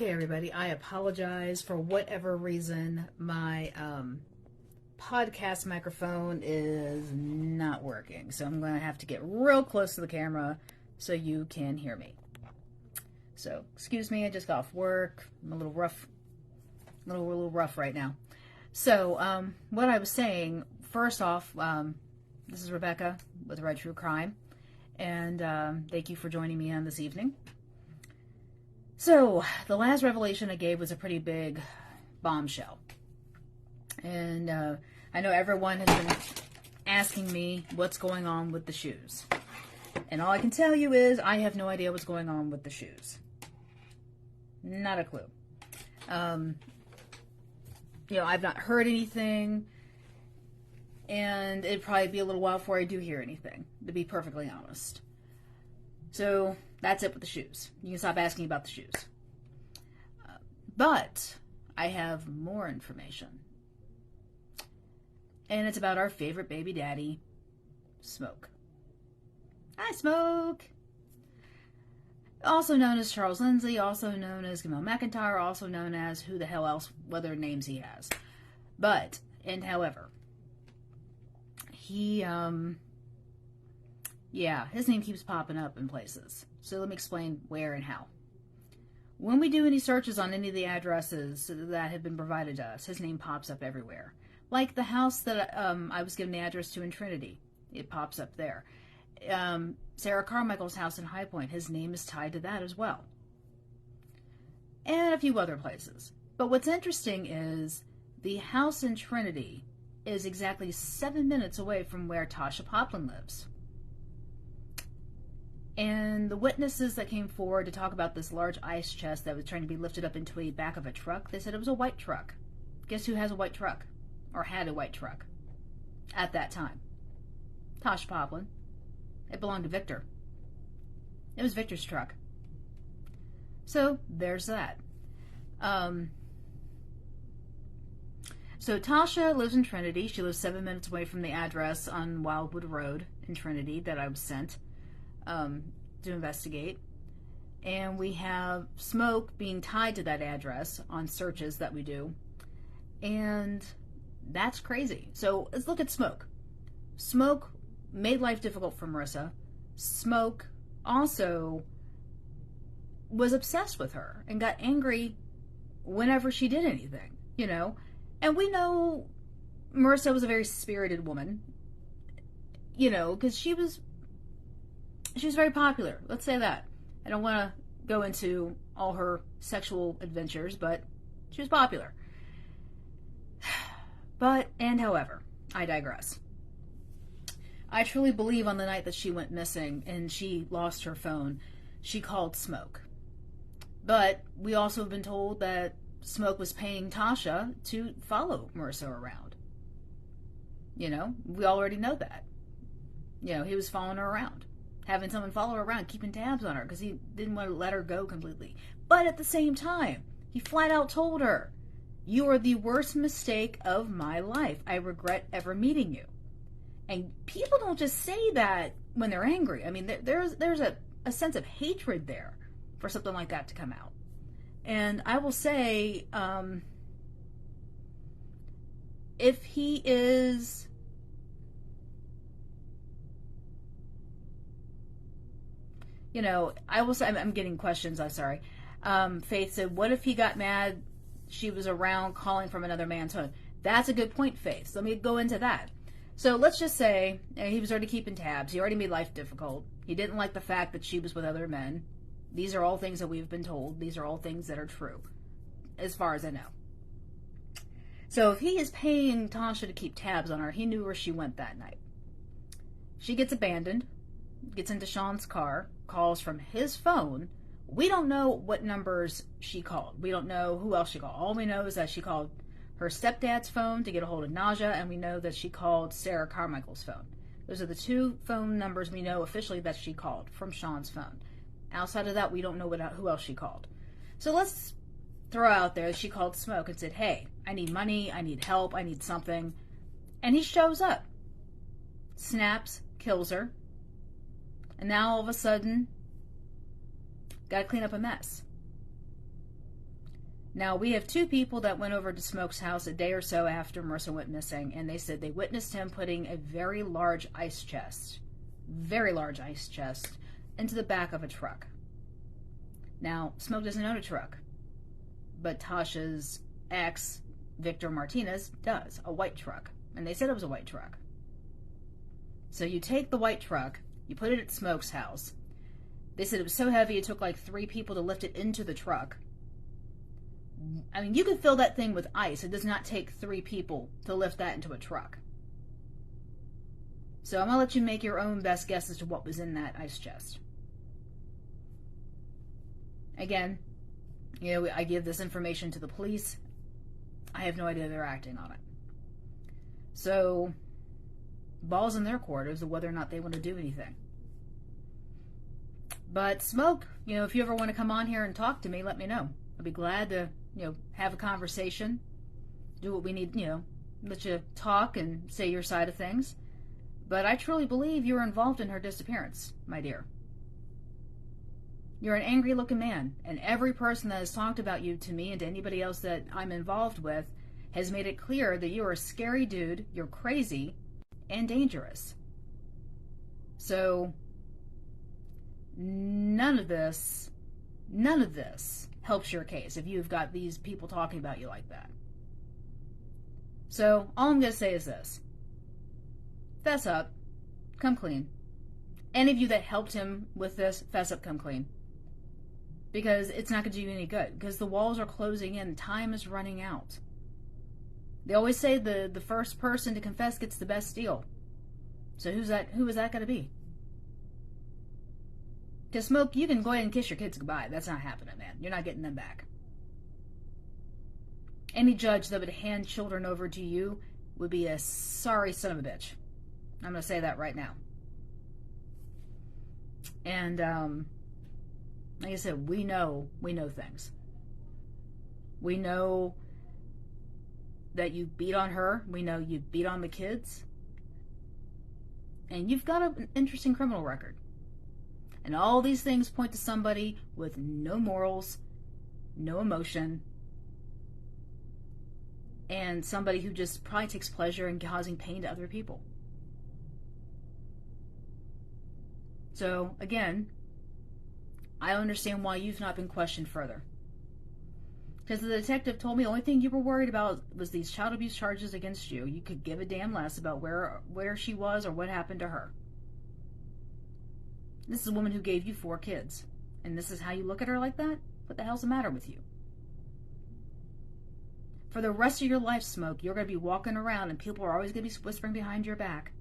Okay, everybody, I apologize for whatever reason my podcast microphone is not working. So I'm going to have to get real close to the camera so you can hear me. So, excuse me, I just got off work. I'm a little rough, right now. So, what I was saying, first off, this is Rebecca with Red True Crime, and thank you for joining me on this evening. So, the last revelation I gave was a pretty big bombshell. And I know everyone has been asking me what's going on with the shoes. And all I can tell you is I have no idea what's going on with the shoes. Not a clue. I've not heard anything. And it'd probably be a little while before I do hear anything, to be perfectly honest. So, that's it with the shoes. You can stop asking about the shoes. But I have more information. And it's about our favorite baby daddy, Smoke. Hi, Smoke! Also known as Charles Lindsay, also known as Gamal McIntyre, also known as who the hell else, what other names he has. However, he, his name keeps popping up in places. So let me explain where and how. When we do any searches on any of the addresses that have been provided to us, his name pops up everywhere. Like the house that I was given the address to in Trinity. It pops up there. Sarah Carmichael's house in High Point, his name is tied to that as well. And a few other places. But what's interesting is the house in Trinity is exactly 7 minutes away from where Tasha Poplin lives. And the witnesses that came forward to talk about this large ice chest that was trying to be lifted up into a back of a truck, they said it was a white truck. Guess who has a white truck? Or had a white truck at that time? Tasha Poplin. It belonged to Victor. It was Victor's truck. So, there's that. So Tasha lives in Trinity. She lives 7 minutes away from the address on Wildwood Road in Trinity that I was sent to investigate. And we have Smoke being tied to that address on searches that we do. And that's crazy. So let's look at Smoke. Smoke made life difficult for Marissa. Smoke also was obsessed with her and got angry whenever she did anything, And we know Marissa was a very spirited woman, because she was very popular. Let's say that. I don't want to go into all her sexual adventures, but she was popular. However, I digress. I truly believe on the night that she went missing and she lost her phone, she called Smoke. But we also have been told that Smoke was paying Tasha to follow Marissa around. We already know that. He was following her around. Having someone follow her around, keeping tabs on her because he didn't want to let her go completely. But at the same time, he flat out told her, "You are the worst mistake of my life. I regret ever meeting you." And people don't just say that when they're angry. I mean, there's a sense of hatred there for something like that to come out. And I will say, if he is... I will say, I'm getting questions, I'm sorry. Faith said, what if he got mad she was around calling from another man's phone? That's a good point, Faith. So let me go into that. So let's just say he was already keeping tabs. He already made life difficult. He didn't like the fact that she was with other men. These are all things that we've been told. These are all things that are true, as far as I know. So if he is paying Tasha to keep tabs on her, he knew where she went that night. She gets abandoned, gets into Sean's car, calls from his phone. We don't know what numbers she called. We don't know who else she called. All we know is that she called her stepdad's phone to get a hold of Naja, and we know that she called Sarah Carmichael's phone. Those are the two phone numbers we know officially that she called from Sean's phone. Outside of that, we don't know who else she called. So let's throw out there that she called Smoke and said, "Hey, I need money, I need help, I need something." And he shows up. Snaps, kills her. And now all of a sudden, gotta clean up a mess. Now, we have two people that went over to Smoke's house a day or so after Marissa went missing, and they said they witnessed him putting a very large ice chest, into the back of a truck. Now, Smoke doesn't own a truck, but Tasha's ex, Victor Martinez, does, a white truck. And they said it was a white truck. So you take the white truck, you put it at Smoke's house. They said it was so heavy it took like 3 people to lift it into the truck. I mean, you could fill that thing with ice. It does not take 3 people to lift that into a truck. So I'm going to let you make your own best guess as to what was in that ice chest. Again, I give this information to the police. I have no idea they're acting on it. So, ball's in their court as to whether or not they want to do anything. But Smoke, if you ever want to come on here and talk to me, let me know. I'll be glad to, have a conversation, do what we need, let you talk and say your side of things. But I truly believe you were involved in her disappearance, my dear. You're an angry-looking man, and every person that has talked about you to me and to anybody else that I'm involved with has made it clear that you're a scary dude, you're crazy, and dangerous. So, none of this helps your case if you've got these people talking about you like that. So, all I'm going to say is this. Fess up. Come clean. Any of you that helped him with this, fess up, come clean. Because it's not going to do you any good. Because the walls are closing in. Time is running out. They always say the first person to confess gets the best deal. So who is that going to be? To Smoke, you can go ahead and kiss your kids goodbye. That's not happening, man. You're not getting them back. Any judge that would hand children over to you would be a sorry son of a bitch. I'm going to say that right now. And, like I said, we know things. We know that you beat on her. We know you beat on the kids. And you've got an interesting criminal record. And all these things point to somebody with no morals, no emotion, and somebody who just probably takes pleasure in causing pain to other people. So, again, I understand why you've not been questioned further. Because the detective told me the only thing you were worried about was these child abuse charges against you. You could give a damn less about where she was or what happened to her. This is a woman who gave you 4 kids. And this is how you look at her like that? What the hell's the matter with you? For the rest of your life, Smoke, you're going to be walking around and people are always going to be whispering behind your back.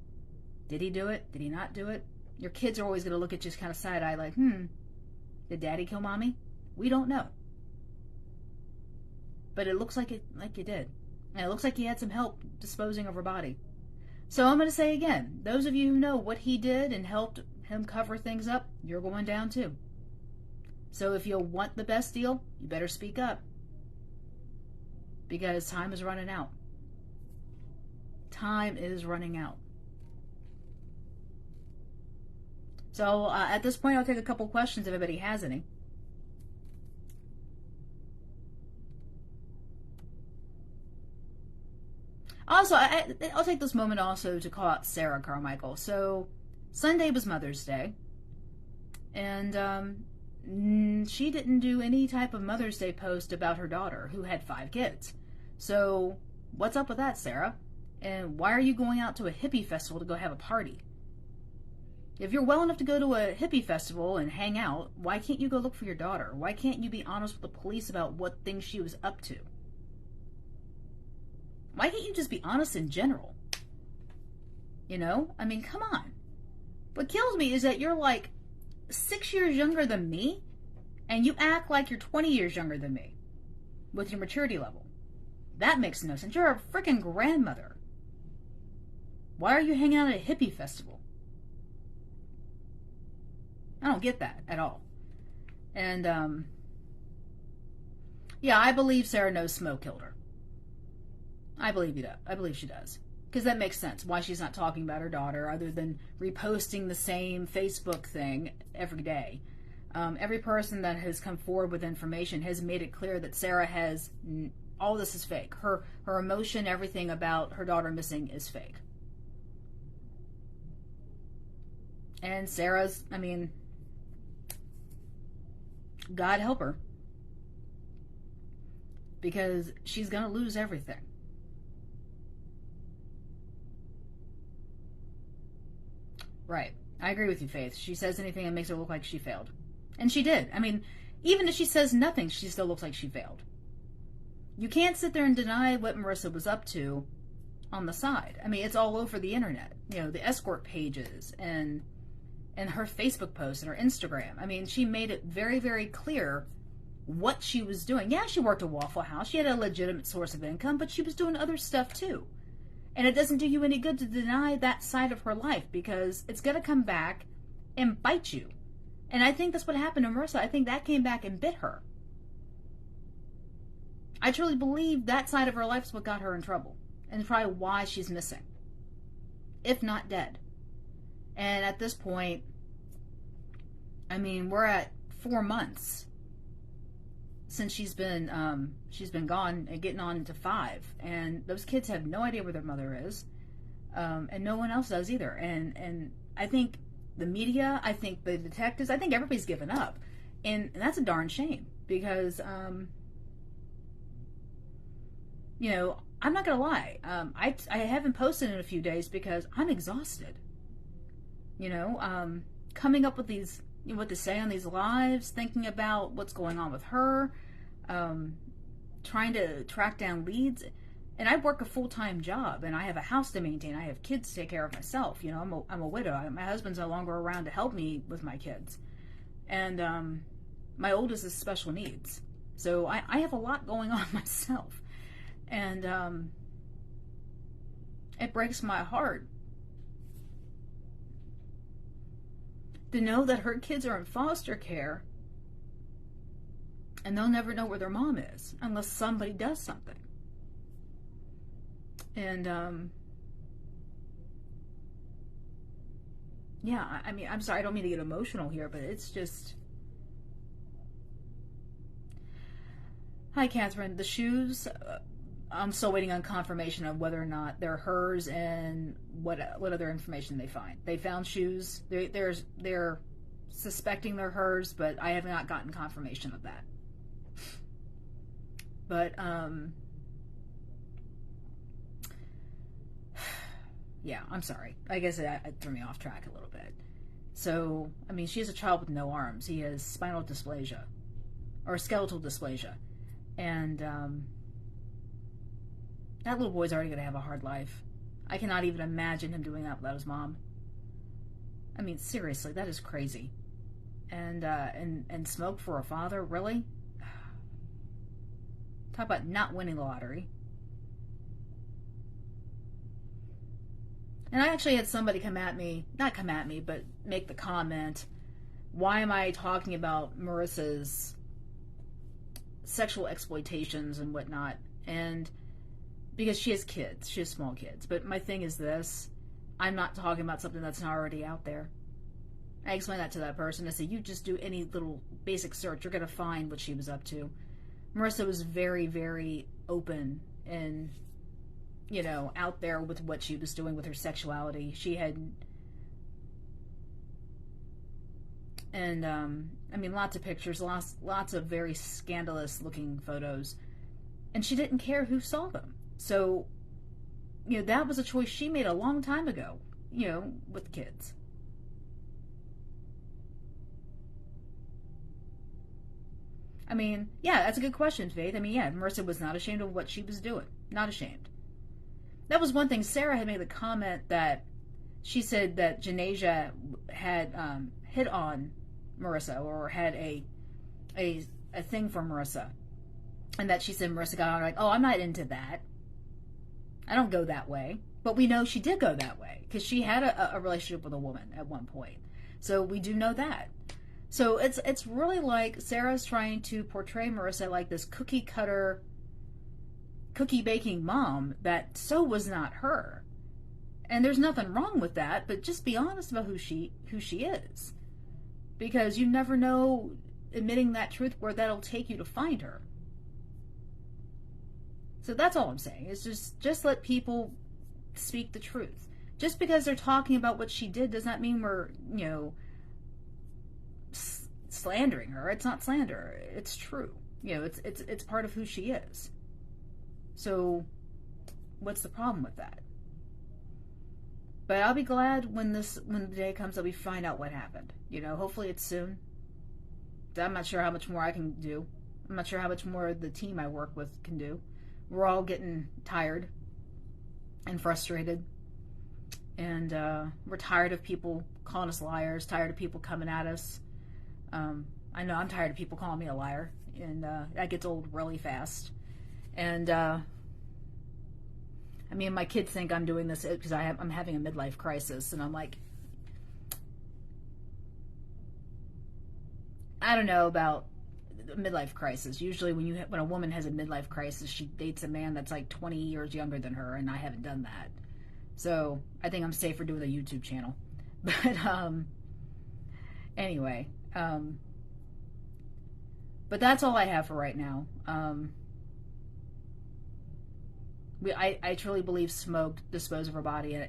Did he do it? Did he not do it? Your kids are always going to look at you kind of side-eye like, did Daddy kill Mommy? We don't know. But it looks like you did. And it looks like you had some help disposing of her body. So I'm going to say again, those of you who know what he did and helped him cover things up, you're going down too. So if you want the best deal, you better speak up. Because time is running out. Time is running out. So at this point, I'll take a couple questions if anybody has any. Also, I'll take this moment also to call out Sarah Carmichael. So Sunday was Mother's Day. And she didn't do any type of Mother's Day post about her daughter, who had 5 kids. So what's up with that, Sarah? And why are you going out to a hippie festival to go have a party? If you're well enough to go to a hippie festival and hang out, why can't you go look for your daughter? Why can't you be honest with the police about what things she was up to? Why can't you just be honest in general? I mean, come on. What kills me is that you're like 6 years younger than me, and you act like you're 20 years younger than me with your maturity level. That makes no sense. You're a freaking grandmother. Why are you hanging out at a hippie festival? I don't get that at all. And, yeah, I believe Sarah knows Smoke killed her. I believe she does. Because that makes sense. Why she's not talking about her daughter other than reposting the same Facebook thing every day. Every person that has come forward with information has made it clear that Sarah has all this is fake. Her emotion, everything about her daughter missing is fake. And Sarah's, I mean, God help her, because she's gonna lose everything. Right. I agree with you, Faith. She says anything that makes her look like she failed. And she did. I mean, even if she says nothing, she still looks like she failed. You can't sit there and deny what Marissa was up to on the side. I mean, it's all over the internet. You know, the escort pages and her Facebook posts and her Instagram. I mean, she made it very, very clear what she was doing. Yeah, she worked at Waffle House. She had a legitimate source of income, but she was doing other stuff too. And it doesn't do you any good to deny that side of her life, because it's going to come back and bite you. And I think that's what happened to Marissa. I think that came back and bit her. I truly believe that side of her life is what got her in trouble. And probably why she's missing, if not dead. And at this point, I mean, we're at 4 months since she's been gone and getting on into 5, and those kids have no idea where their mother is, and no one else does either. And I think the media, I think the detectives, I think everybody's given up, and that's a darn shame, because you know, I'm not gonna lie, I haven't posted in a few days because I'm exhausted. You know, coming up with these, you know, what to say on these lives, thinking about what's going on with her, trying to track down leads. And I work a full-time job, and I have a house to maintain. I have kids to take care of myself. You know, I'm a widow. My husband's no longer around to help me with my kids. And my oldest is special needs. So I have a lot going on myself. And it breaks my heart to know that her kids are in foster care and they'll never know where their mom is unless somebody does something. And yeah, I mean, I'm sorry, I don't mean to get emotional here, but it's just... Hi, Catherine. The shoes, I'm still waiting on confirmation of whether or not they're hers and what other information they find. They found shoes. They're suspecting they're hers, but I have not gotten confirmation of that. But yeah, I'm sorry. I guess it threw me off track a little bit. So, I mean, she has a child with no arms. He has spinal dysplasia, or skeletal dysplasia. And that little boy's already going to have a hard life. I cannot even imagine him doing that without his mom. I mean, seriously, that is crazy. And smoke for a father, really? Talk about not winning the lottery. And I actually had somebody not come at me, but make the comment, why am I talking about Marissa's sexual exploitations and whatnot? And because she has kids, she has small kids. But my thing is this, I'm not talking about something that's not already out there. I explained that to that person. I said, you just do any little basic search, you're going to find what she was up to. Marissa was very, very open and, you know, out there with what she was doing with her sexuality. She had, and I mean, lots of pictures, lots of very scandalous looking photos, and she didn't care who saw them. So, you know, that was a choice she made a long time ago, you know, with kids. I mean, yeah, that's a good question, Faith. I mean, yeah, Marissa was not ashamed of what she was doing. Not ashamed. That was one thing. Sarah had made the comment that she said that Janasia had hit on Marissa, or had a thing for Marissa. And that she said Marissa got on, like, oh, I'm not into that. I don't go that way. But we know she did go that way, because she had a relationship with a woman at one point. So we do know that. So it's really like Sarah's trying to portray Marissa like this cookie cutter, cookie baking mom that so was not her. And there's nothing wrong with that, but just be honest about who she is. because you never know admitting that truth where that'll take you to find her. So that's all I'm saying. Is just let people speak the truth. Just because they're talking about what she did does not mean we're, slandering her. It's not slander. It's true. It's part of who she is. So what's the problem with that? But I'll be glad when the day comes that we find out what happened. Hopefully it's soon. I'm not sure how much more I can do. I'm not sure how much more the team I work with can do. We're all getting tired and frustrated. And we're tired of people calling us liars, tired of people coming at us. I know I'm tired of people calling me a liar. And that gets old really fast. And my kids think I'm doing this because I'm having a midlife crisis. And I'm like, I don't know about midlife crisis. Usually when a woman has a midlife crisis, she dates a man that's like 20 years younger than her, and I haven't done that. So I think I'm safer doing a YouTube channel. But anyway, but that's all I have for right now. I truly believe Smoke disposed of her body in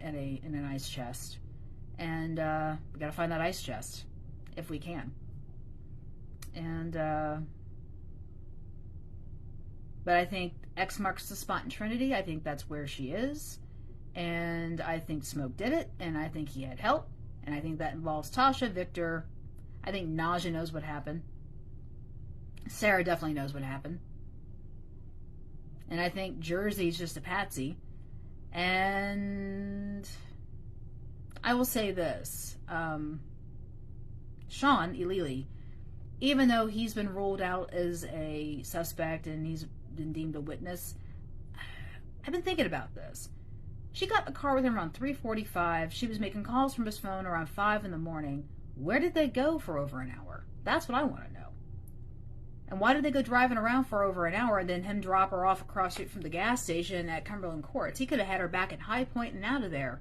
an ice chest, and we gotta find that ice chest if we can. And but I think X marks the spot in Trinity. I think that's where she is, and I think Smoke did it, and I think he had help, and I think that involves Tasha, Victor. I think Naja knows what happened. Sarah definitely knows what happened. And I think Jersey's just a patsy. And I will say this. Sean Ilili, even though he's been ruled out as a suspect and he's been deemed a witness, I've been thinking about this. She got in the car with him around 3:45. She was making calls from his phone around 5 in the morning. Where did they go for over an hour? That's what I want to know. And why did they go driving around for over an hour and then him drop her off across the street from the gas station at Cumberland Courts? He could have had her back at High Point and out of there.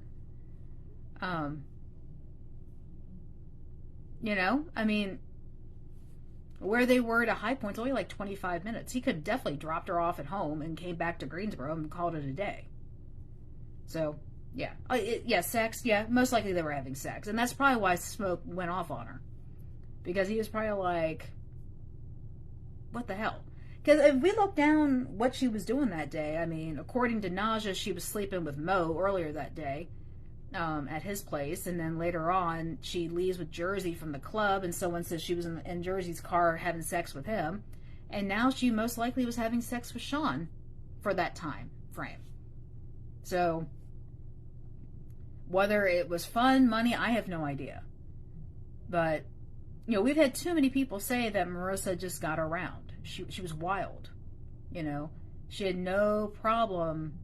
Where they were at High Point's only like 25 minutes. He could have definitely dropped her off at home and came back to Greensboro and called it a day. So, yeah. Sex. Yeah, most likely they were having sex. And that's probably why Smoke went off on her. Because he was probably like, what the hell? Because if we look down what she was doing that day, according to Naja, she was sleeping with Mo earlier that day at his place. And then later on, she leaves with Jersey from the club. And someone says she was in Jersey's car having sex with him. And now she most likely was having sex with Sean for that time frame. So whether it was fun, money, I have no idea. But, we've had too many people say that Marissa just got around. She was wild. She had no problem,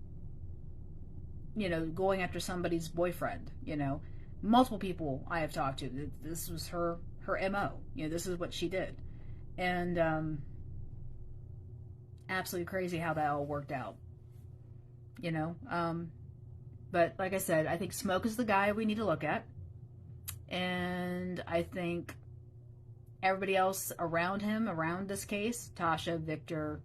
going after somebody's boyfriend. Multiple people I have talked to, this was her MO. This is what she did. And absolutely crazy how that all worked out. But like I said, I think Smoke is the guy we need to look at. And I think everybody else around him, around this case, Tasha, Victor,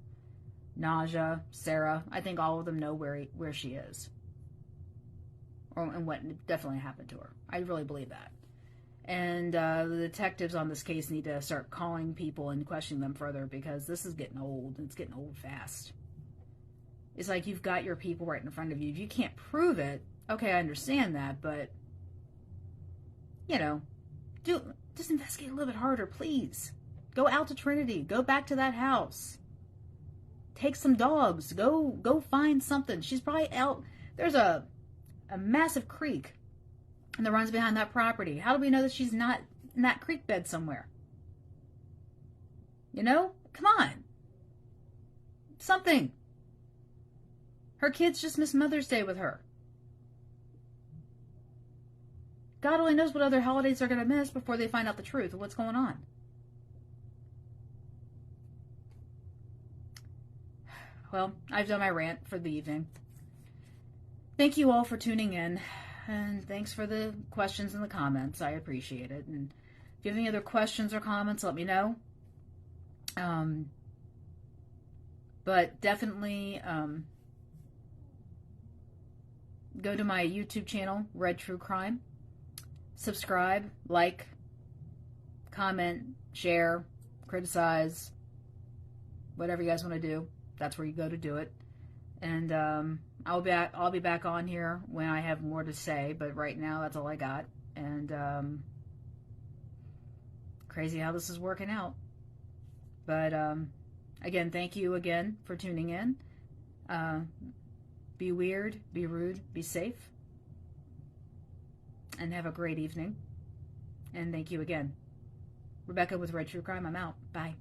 Naja, Sarah, I think all of them know where she is. And what definitely happened to her. I really believe that. And the detectives on this case need to start calling people and questioning them further, because this is getting old. It's getting old fast. It's like you've got your people right in front of you. If you can't prove it, okay, I understand that, but, just investigate a little bit harder, please. Go out to Trinity. Go back to that house. Take some dogs. Go find something. She's probably out. There's a massive creek that runs behind that property. How do we know that she's not in that creek bed somewhere? Come on. Something. Her kids just missed Mother's Day with her. God only knows what other holidays they're going to miss before they find out the truth of what's going on. Well, I've done my rant for the evening. Thank you all for tuning in. And thanks for the questions and the comments. I appreciate it. And If you have any other questions or comments, let me know. But definitely go to my YouTube channel, Red True Crime. Subscribe, like, comment, share, criticize, whatever you guys want to do. That's where you go to do it. And I'll be back on here when I have more to say. But right now, that's all I got. And crazy how this is working out. But again, thank you again for tuning in. Be weird, be rude, be safe, and have a great evening. And thank you again. Rebecca with Red True Crime. I'm out. Bye.